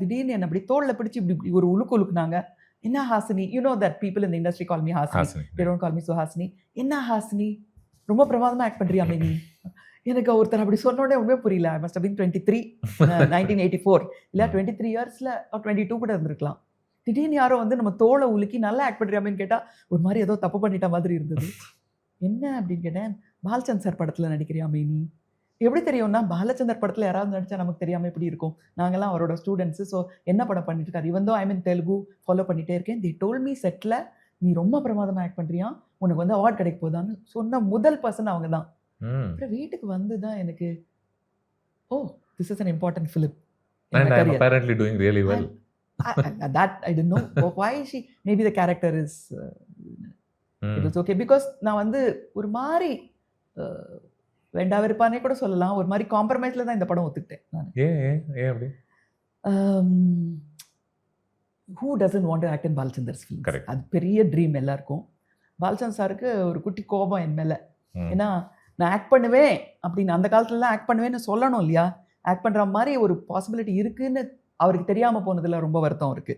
திடீர்னு என்ன அப்படி தோள்ல பிடிச்சு இப்படி இப்படி ஒரு உலுக்கு உலுக்குனாங்க. என்ன Hasini, you know that people in the industry call me Hasini. Hasini. They don't call me Suhasini. என்ன ஹாசினி, ரொம்ப பிரமாதமா ஆக்ட் பண்றியாமே நீ. எனக்கு ஒருத்தர் அப்படி சொன்ன உடனே உண்மையே புரியல. ஐ மஸ்ட் ஹவ் பீன் 23 1984 இல்ல 23 இயர்ஸ்ல 22 கூட இருந்திருக்கலாம். திடீர்னு யாரோ வந்து நம்ம தோளை உலுக்கி நல்லா ஆக்ட் பண்றியாமேன்னு கேட்டா ஒரு மாதிரி ஏதோ தப்பு பண்ணிட்ட மாதிரி இருந்தது. என்ன அப்படின்னு கேட்டேன். பாலச்சந்தர் சார் படத்துல நடிக்கிறியாமே நீ. எப்படி தெரியும்னா பாலச்சந்தர் படத்துல யாராவது நடிச்சா நமக்கு தெரியாம எப்படி இருக்கும். நாங்கெல்லாம் அவரோட ஸ்டூடெண்ட்ஸ். ஸோ என்ன படம் பண்ணிட்டு இருக்காரு, இவன் ஐ மீன் தெலுங்கு ஃபாலோ பண்ணிட்டே இருக்கேன். தி டோல் மீ செட்ல நீ ரொம்ப பிரமாதமா ஆக்ட் பண்றியா, உனக்கு வந்து அவார்ட் கிடைக்க போதான்னு சொன்ன முதல் பர்சன் அவங்க தான். அப்புறம் வீட்டுக்கு வந்து தான் எனக்கு oh this is an important film in And my I'm career. apparently doing really well. That I didn't know. Why she, maybe the character is it was okay because நான் வந்து ஒரு மாதிரி வேண்டா வெறுப்பானே கூட சொல்லலாம். ஒரு மாதிரி காம்ப்ரமைஸ்ல தான் இந்த படம் ஒத்துக்கிட்டேன் நான். ஏன் அப்படி? Who doesn't want to act in Balachander's films? Correct. அது பெரிய ட்ரீம் எல்லாருக்கும். பாலச்சந்தர் சாருக்கு ஒரு குட்டி கோபம் என் மேல. ஏன்னா நான் ஆக்ட் பண்ணுவேன் அப்படின்னு அந்த காலத்துலலாம் ஆக்ட் பண்ணுவேன்னு சொல்லணும் இல்லையா. ஆக்ட் பண்ற மாதிரி ஒரு பாசிபிலிட்டி இருக்குன்னு அவருக்கு தெரியாம போனதுல ரொம்ப வருத்தம் இருக்கு.